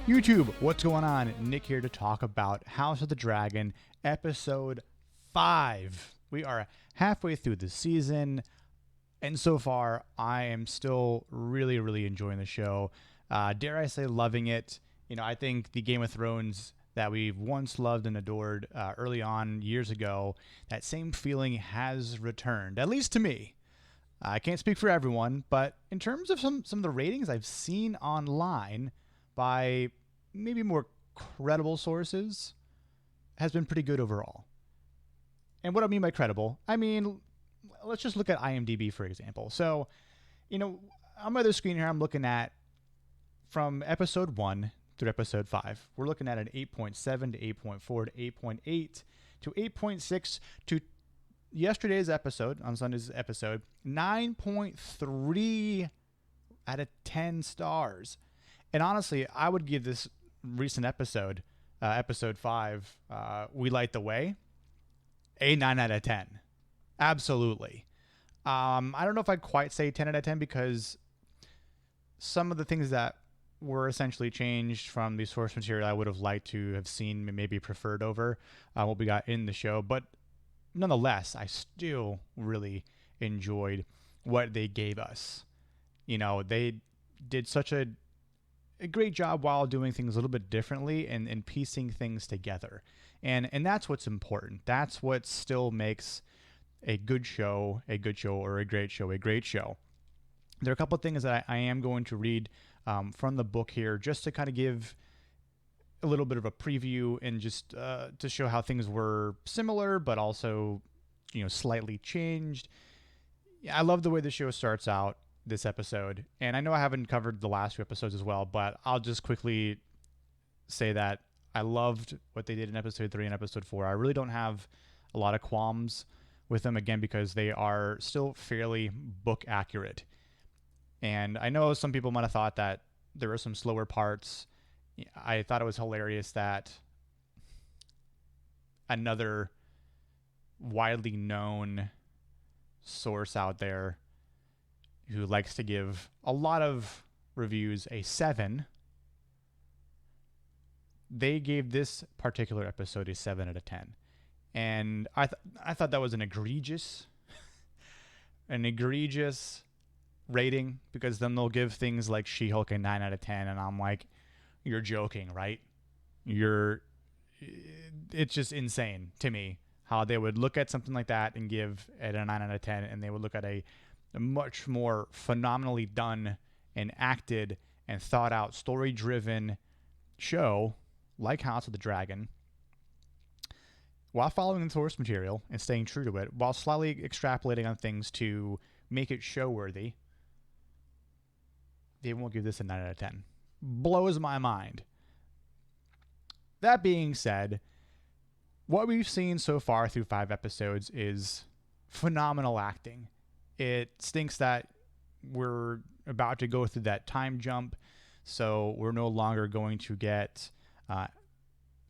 YouTube, what's going on? Nick here to talk about House of the Dragon, episode 5. We are halfway through the season, and so far, I am still really enjoying the show. Dare I say, loving it. I think the Game of Thrones that we've once loved and adored early on, years ago, that same feeling has returned, at least to me. I can't speak for everyone, but in terms of some of the ratings I've seen online by maybe more credible sources, has been pretty good overall. And what I mean by credible, let's just look at IMDb, for example. So, on my other screen here, I'm looking at from episode 1 through episode 5. We're looking at an 8.7 to 8.4 to 8.8 to 8.6 to yesterday's episode, on Sunday's episode, 9.3 out of 10 stars. And honestly, I would give this recent episode, episode 5, We Light the Way, a 9 out of 10. Absolutely. I don't know if I'd quite say 10 out of 10 because some of the things that were essentially changed from the source material I would have liked to have seen, maybe preferred over what we got in the show. But nonetheless, I still really enjoyed what they gave us. They did such a great job while doing things a little bit differently and piecing things together. And that's what's important. That's what still makes a good show, or a great show, a great show. There are a couple of things that I am going to read from the book here just to kind of give a little bit of a preview and just to show how things were similar, but also, slightly changed. I love the way the show starts out this episode. And I know I haven't covered the last 2 episodes as well, but I'll just quickly say that I loved what they did in episode 3 and episode 4. I really don't have a lot of qualms with them, again, because they are still fairly book accurate. And I know some people might have thought that there were some slower parts. I thought it was hilarious that another widely known source out there who likes to give a lot of reviews a 7, they gave this particular episode a 7 out of 10. And I thought that was an egregious rating, because then they'll give things like She-Hulk a 9 out of 10, and I'm like, you're joking, right? It's just insane to me how they would look at something like that and give it a 9 out of 10, and they would look at a much more phenomenally done and acted and thought out, story-driven show like House of the Dragon, while following the source material and staying true to it, while slightly extrapolating on things to make it show-worthy. They won't give this a 9 out of 10. Blows my mind. That being said, what we've seen so far through 5 episodes is phenomenal acting. It stinks that we're about to go through that time jump, so we're no longer going to get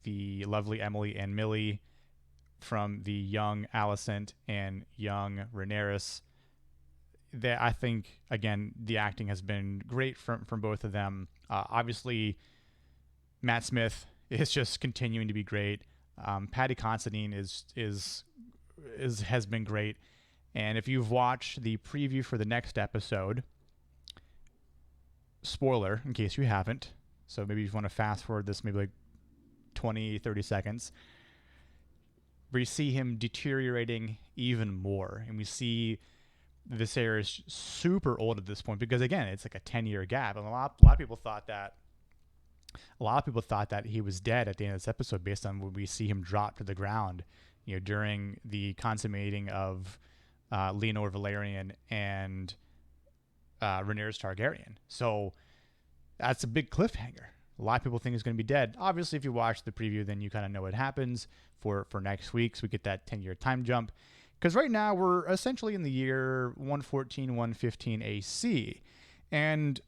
the lovely Emily and Millie from the young Alicent and young Rhaenyra. I think, again, the acting has been great from both of them. Obviously, Matt Smith is just continuing to be great. Paddy Considine has been great. And if you've watched the preview for the next episode, spoiler in case you haven't, so maybe you want to fast forward this maybe like 20, 30 seconds, we see him deteriorating even more. And we see Viserys super old at this point, because again, it's like a 10-year gap. And a lot of people thought that he was dead at the end of this episode based on when we see him drop to the ground, during the consummating of Leonor Valerian and Rhaenyra Targaryen. So that's a big cliffhanger. A lot of people think he's going to be dead. Obviously, if you watch the preview, then you kind of know what happens for next week. So we get that 10-year time jump. Because right now we're essentially in the year 114, 115 AC. And,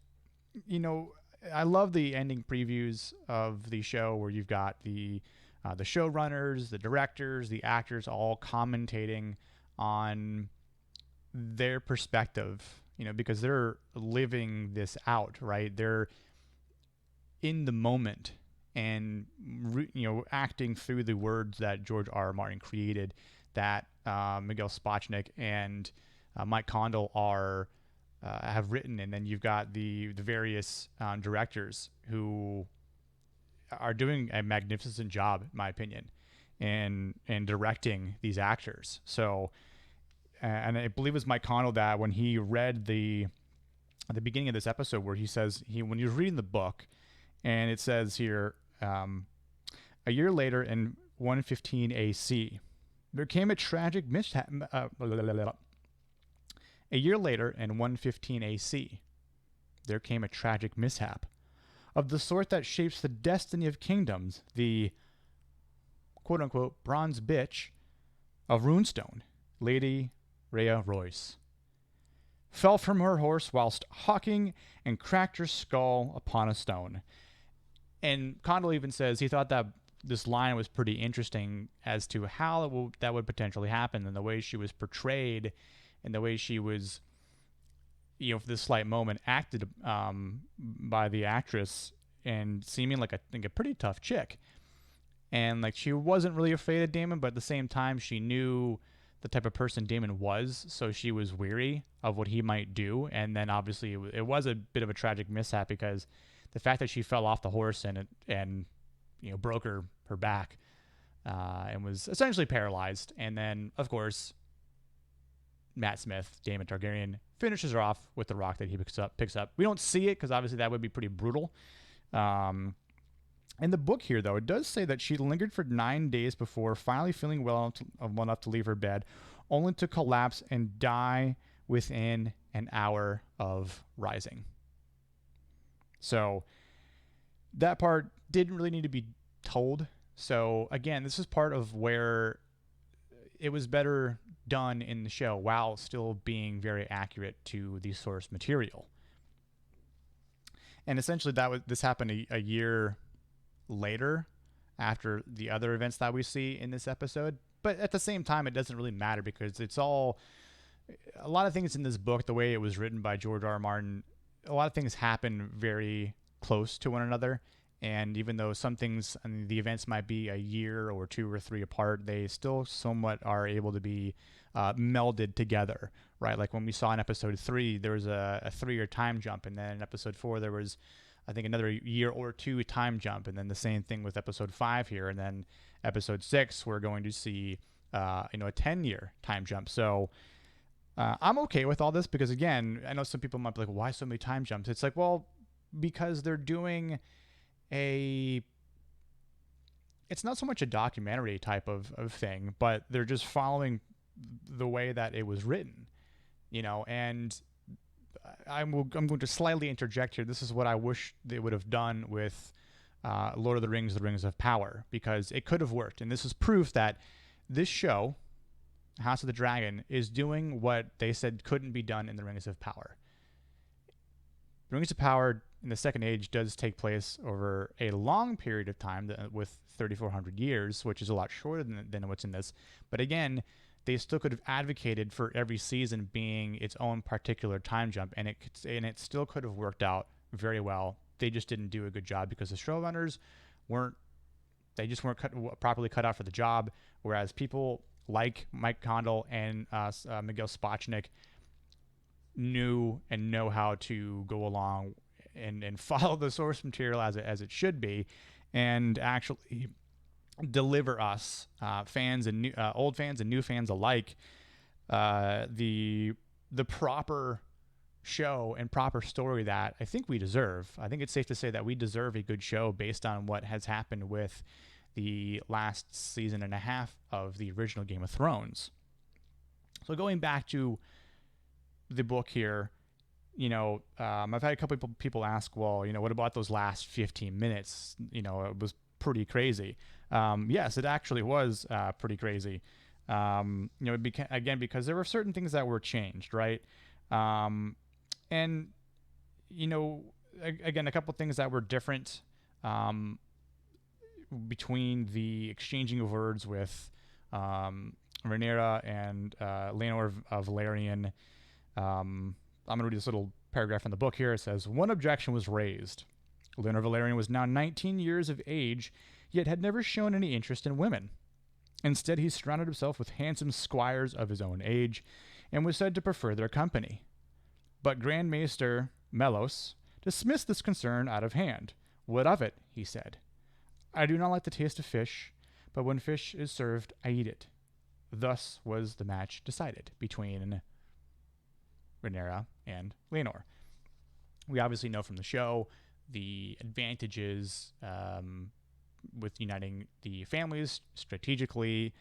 I love the ending previews of the show where you've got the showrunners, the directors, the actors all commentating on their perspective, because they're living this out, right? in the moment and acting through the words that George R. R. Martin created, that Miguel Sapochnik and Mike Condal have written, and then you've got the various directors who are doing a magnificent job, in my opinion, in directing these actors. So, and I believe it was Mike Condal that when he read at the beginning of this episode, where he says when he was reading the book, and it says here, a year later in 115 AC, there came a tragic mishap. A year later in 115 AC, there came a tragic mishap of the sort that shapes the destiny of kingdoms. The quote-unquote bronze bitch of Runestone, Lady Rhea Royce, fell from her horse whilst hawking and cracked her skull upon a stone. And Condal even says he thought that this line was pretty interesting as to how that would potentially happen, and the way she was portrayed and the way she was, for this slight moment, acted by the actress, and seeming like a pretty tough chick. And like, she wasn't really afraid of Daemon, but at the same time, she knew the type of person Daemon was, so she was weary of what he might do. And then obviously it was a bit of a tragic mishap, because the fact that she fell off the horse and broke her back and was essentially paralyzed. And then, of course, Matt Smith, Daemon Targaryen, finishes her off with the rock that he picks up. We don't see it because obviously that would be pretty brutal. In the book here, though, it does say that she lingered for 9 days before finally feeling well enough to leave her bed, only to collapse and die within an hour of rising. So that part didn't really need to be told. So again, this is part of where it was better done in the show while still being very accurate to the source material. And essentially this happened a year later after the other events that we see in this episode. But at the same time, it doesn't really matter, because it's all, a lot of things in this book, the way it was written by George R. R. Martin, a lot of things happen very close to one another. And even though some things, the events might be a year or 2 or 3 apart, they still somewhat are able to be melded together, right? Like when we saw in episode 3, there was a 3-year time jump. And then in episode 4, there was, I think, another year or 2 time jump. And then the same thing with episode 5 here. And then episode 6, we're going to see, a 10-year time jump. So I'm okay with all this, because again, I know some people might be like, why so many time jumps? It's like, well, because they're doing it's not so much a documentary type of thing, but they're just following the way that it was written, and I'm going to slightly interject here. This is what I wish they would have done with Lord of the Rings, The Rings of Power, because it could have worked. And this is proof that this show, House of the Dragon, is doing what they said couldn't be done in The Rings of Power. The Rings of Power in the Second Age does take place over a long period of time, with 3,400 years, which is a lot shorter than what's in this. But again, they still could have advocated for every season being its own particular time jump, and it still could have worked out very well. They just didn't do a good job because the showrunners weren't properly cut out for the job, whereas people like Mike Condal and Miguel Sapochnik knew and know how to go along and follow the source material as it should be, and actually deliver us fans and old fans and new fans alike the proper show and proper story that I think we deserve. I think it's safe to say that we deserve a good show based on what has happened with the last season and a half of the original Game of Thrones. So going back to the book here, I've had a couple of people ask, well, what about those last 15 minutes? It was pretty crazy. Yes, it actually was pretty crazy. Because there were certain things that were changed, right? And, again, a couple of things that were different between the exchanging of words with Rhaenyra and Laenor of Valerian. I'm going to read this little paragraph in the book here. It says, one objection was raised. Laenor Velaryon was now 19 years of age, yet had never shown any interest in women. Instead, he surrounded himself with handsome squires of his own age, and was said to prefer their company. But Grand Maester Melos dismissed this concern out of hand. "What of it?" he said. "I do not like the taste of fish, but when fish is served, I eat it." Thus was the match decided between Rhaenyra and Laenor. We obviously know from the show the advantages with uniting the families strategically.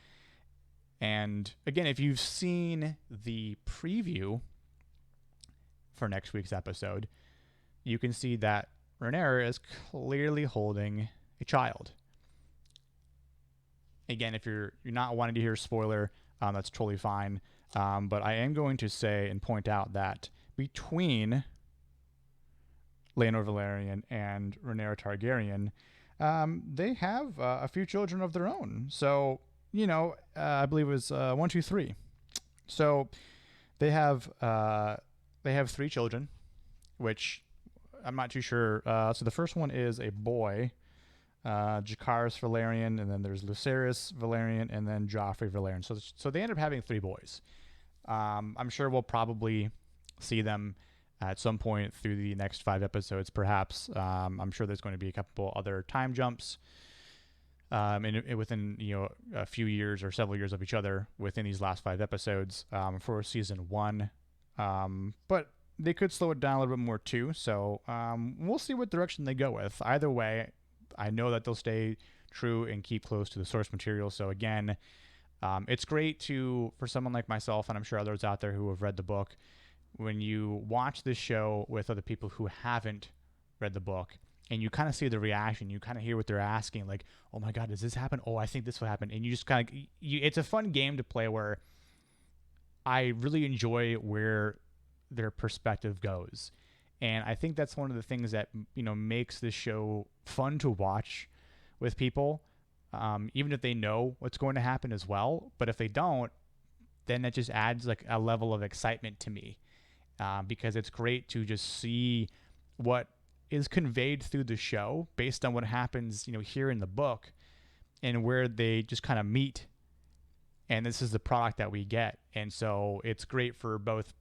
And again, if you've seen the preview for next week's episode, you can see that Rhaenyra is clearly holding a child. Again, if you're not wanting to hear a spoiler, that's totally fine. But I am going to say and point out that between Laenor Velaryon and Rhaenyra Targaryen, they have a few children of their own. So, I believe it was 1, 2, 3. So they have 3 children, which I'm not too sure. So the first one is a boy, Jacaerys Velaryon, and then there's Lucerys Velaryon, and then Joffrey Velaryon. So they end up having 3 boys. I'm sure we'll probably see them at some point through the next 5 episodes, perhaps. I'm sure there's going to be a couple other time jumps within a few years or several years of each other within these last 5 episodes for season 1. But they could slow it down a little bit more too. So we'll see what direction they go with. Either way, I know that they'll stay true and keep close to the source material. So again, it's great for someone like myself, and I'm sure others out there who have read the book, when you watch this show with other people who haven't read the book, and you kind of see the reaction, you kind of hear what they're asking, like, "Oh my God, does this happen? Oh, I think this will happen." And you just kind of, it's a fun game to play where I really enjoy where their perspective goes. And I think that's one of the things that, makes this show fun to watch with people, even if they know what's going to happen as well. But if they don't, then that just adds like a level of excitement to me. Because it's great to just see what is conveyed through the show based on what happens, here in the book, and where they just kind of meet. And this is the product that we get. And so it's great for both,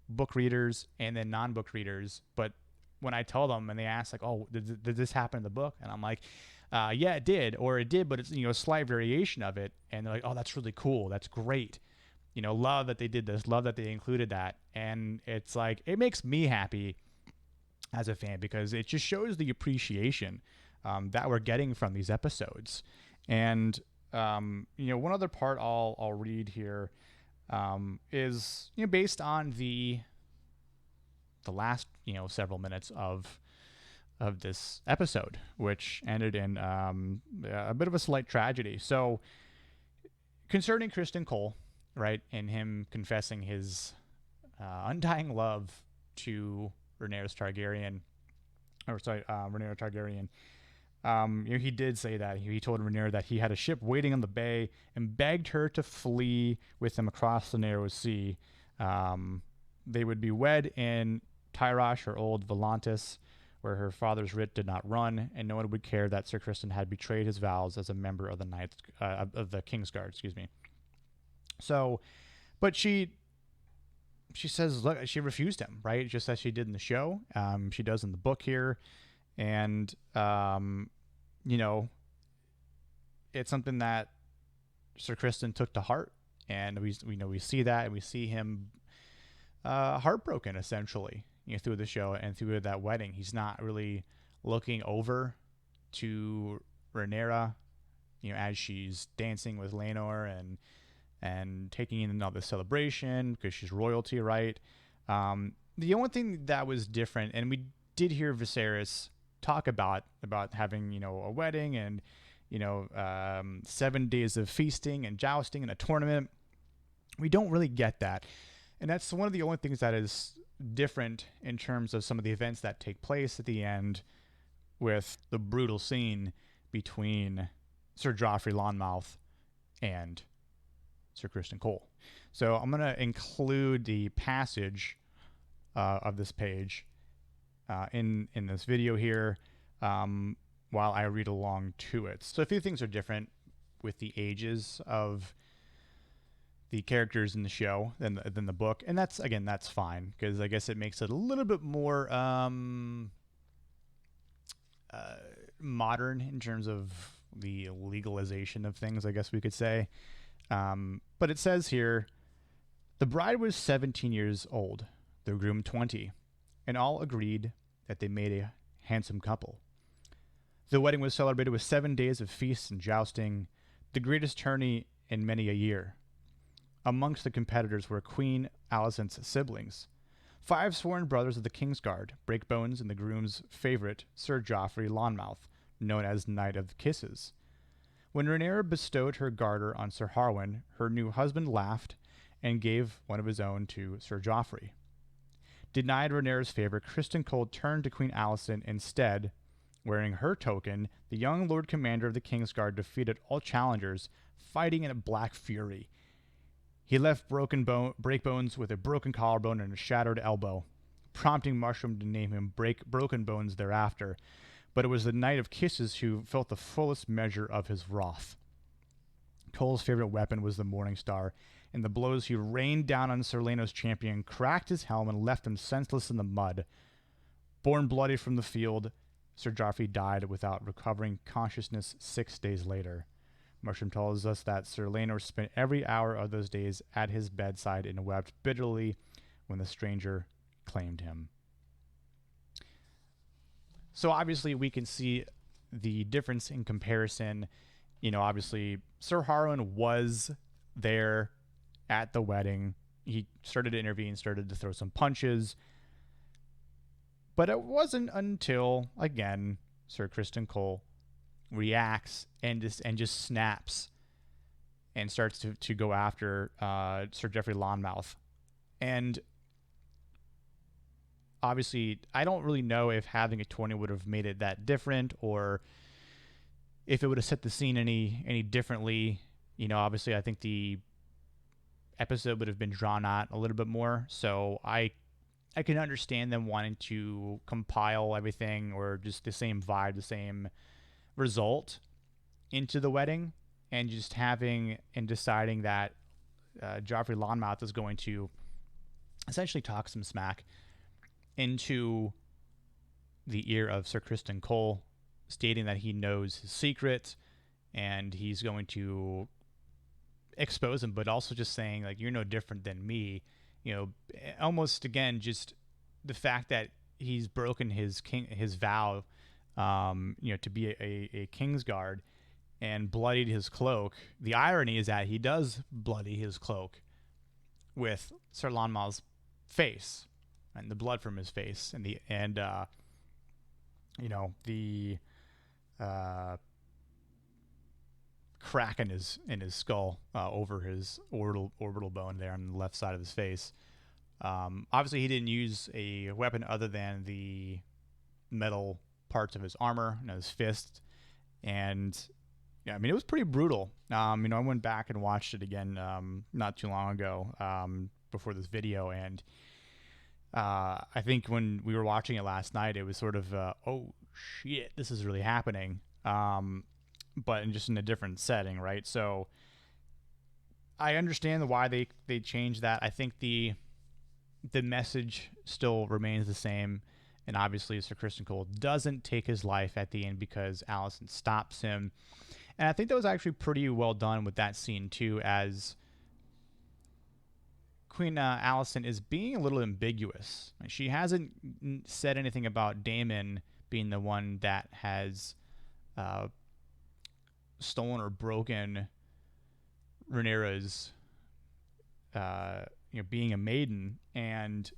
book readers and then non-book readers. But when I tell them and they ask like, "Oh, did this happen in the book?" And I'm like, "Yeah, it did," or "It did, but it's, a slight variation of it." And they're like, "Oh, that's really cool. That's great. Love that they did this, love that they included that." And it's like, it makes me happy as a fan because it just shows the appreciation that we're getting from these episodes. And, one other part I'll read here is, based on the last, several minutes of this episode, which ended in a bit of a slight tragedy. So concerning Criston Cole, right, and him confessing his undying love to Rhaenyra Targaryen, he did say that. He told Rhaenyra that he had a ship waiting on the bay and begged her to flee with him across the narrow sea. They would be wed in Tyrosh or Old Volantis, where her father's writ did not run, and no one would care that Sir Criston had betrayed his vows as a member of the of the Kingsguard. Excuse me. So, but she says, look, she refused him, right? Just as she did in the show. She does in the book here. And, it's something that Sir Criston took to heart. And we see that, and we see him heartbroken, essentially, through the show and through that wedding. He's not really looking over to Rhaenyra, as she's dancing with Laenor and taking in another celebration because she's royalty, right? The only thing that was different, and we did hear Viserys talk about having, a wedding and, 7 days of feasting and jousting and a tournament. We don't really get that. And that's one of the only things that is different in terms of some of the events that take place at the end with the brutal scene between Sir Joffrey Lonmouth and Sir Criston Cole. So I'm going to include the passage of this page in this video here. while I read along to it. So a few things are different with the ages of the characters in the show than the book, and that's fine because I guess it makes it a little bit more modern in terms of the legalization of things, I guess we could say. But it says here, the bride was 17 years old, the groom 20, and all agreed that they made a handsome couple. The wedding was celebrated with 7 days of feasts and jousting, the greatest tourney in many a year. Amongst the competitors were Queen Alicent's siblings, 5 sworn brothers of the Kingsguard, Breakbones and the groom's favorite, Sir Joffrey Lonmouth, known as Knight of Kisses. When Rhaenyra bestowed her garter on Sir Harwin, her new husband laughed and gave one of his own to Sir Joffrey. Denied Rhaenyra's favor, Criston Cole turned to Queen Alicent instead. Wearing her token, the young Lord Commander of the Kingsguard defeated all challengers, fighting in a black fury. He left Breakbones with a broken collarbone and a shattered elbow, prompting Mushroom to name him Broken Bones thereafter, but it was the Knight of Kisses who felt the fullest measure of his wrath. Cole's favorite weapon was the Morning Star, and the blows he rained down on Ser Leno's champion cracked his helm and left him senseless in the mud. Born bloody from the field, Sir Joffrey died without recovering consciousness 6 days later. Mushroom tells us that Ser Leno spent every hour of those days at his bedside and wept bitterly when the stranger claimed him. So obviously we can see the difference in comparison. You know, obviously Sir Harwin was there at the wedding. He started to intervene, started to throw some punches. But it wasn't until, again, Sir Criston Cole reacts and just snaps and starts to go after Sir Joffrey Lonmouth. And obviously, I don't really know if having a 20 would have made it that different, or if it would have set the scene any differently. You know, obviously, I think the episode would have been drawn out a little bit more. So I can understand them wanting to compile everything, or just the same vibe, the same result into the wedding, and just having and deciding that Joffrey Lonmouth is going to essentially talk some smack into the ear of Sir Criston Cole, stating that he knows his secret and he's going to expose him, but also just saying, like, you're no different than me. You know, almost, again, just the fact that he's broken his vow, you know, to be a Kingsguard, and bloodied his cloak. The irony is that he does bloody his cloak with Sir Lonmouth's face and the blood from his face, and the crack in his skull over his orbital bone there on the left side of his face. Obviously, he didn't use a weapon other than the metal parts of his armor, you know, his fist, and yeah, I mean, it was pretty brutal. You know, I went back and watched it again not too long ago before this video, and I think when we were watching it last night, it was sort of, oh shit, this is really happening, but just in a different setting, right? So I understand why they changed that. I think the message still remains the same. And obviously, Sir Criston Cole doesn't take his life at the end because Alicent stops him. And I think that was actually pretty well done with that scene, too, as Queen Alicent is being a little ambiguous. She hasn't said anything about Daemon being the one that has stolen or broken Rhaenyra's, being a maiden. And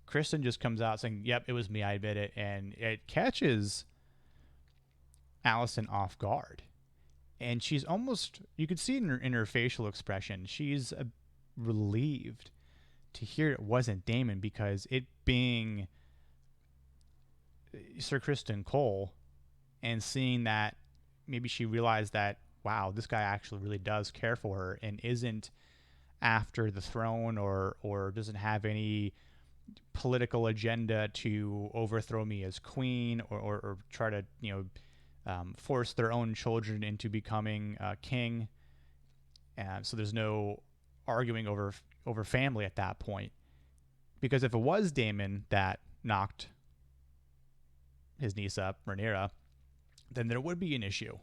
Criston just comes out saying, yep, it was me, I admit it. And it catches Alicent off guard. And she's almost, you could see in her facial expression, she's relieved to hear it wasn't Daemon, because it being Sir Criston Cole, and seeing that maybe she realized that, wow, this guy actually really does care for her and isn't after the throne, or doesn't have any political agenda to overthrow me as queen, or try to force their own children into becoming king. And so there's no arguing over family at that point. Because if it was Daemon that knocked his niece up, Rhaenyra, then there would be an issue.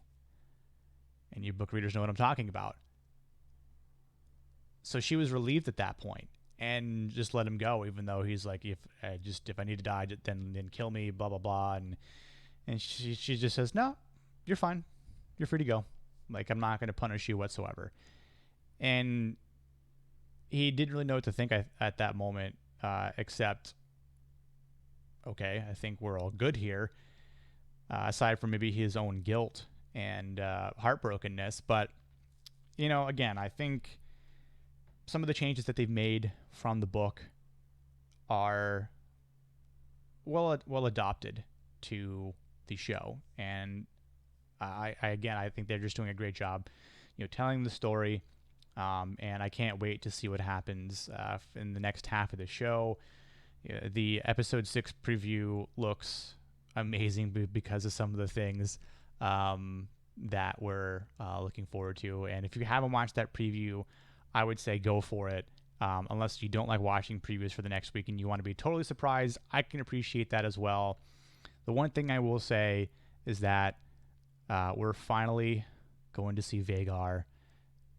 And you book readers know what I'm talking about. So she was relieved at that point and just let him go, even though he's like, if I need to die, then kill me, blah blah blah. And she just says, no, you're fine, you're free to go. Like, I'm not going to punish you whatsoever. And he didn't really know what to think at that moment, except, okay, I think we're all good here, aside from maybe his own guilt and heartbrokenness. But, again, I think some of the changes that they've made from the book are well adopted to the show. And I think they're just doing a great job, telling the story. And I can't wait to see what happens in the next half of the show. The episode 6 preview looks amazing because of some of the things that we're looking forward to. And if you haven't watched that preview, I would say go for it. Unless you don't like watching previews for the next week and you want to be totally surprised, I can appreciate that as well. The one thing I will say is that we're finally going to see Vhagar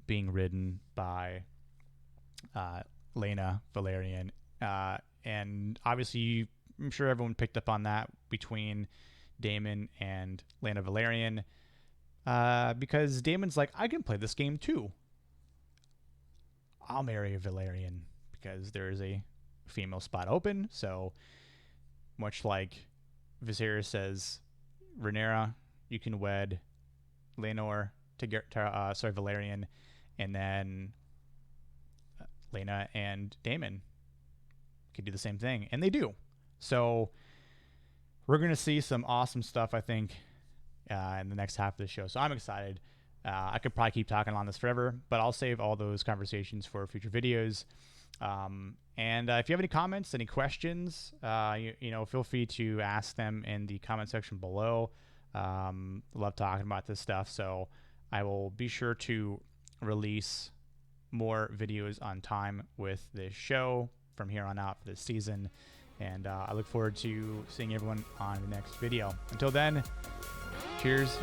being ridden by Laena Velaryon. And obviously, I'm sure everyone picked up on that between Daemon and Laena Velaryon. Because Daemon's like, I can play this game too. I'll marry a Velaryon because there is a female spot open. So much like Viserys says, Rhaenyra, you can wed Laenor to Velaryon, and then Laena and Daemon could do the same thing, and they do. So we're gonna see some awesome stuff, I think, in the next half of the show. So I'm excited. I could probably keep talking on this forever, but I'll save all those conversations for future videos. And if you have any comments, any questions, feel free to ask them in the comment section below. Love talking about this stuff, so I will be sure to release more videos on time with this show from here on out for this season. And I look forward to seeing everyone on the next video. Until then, cheers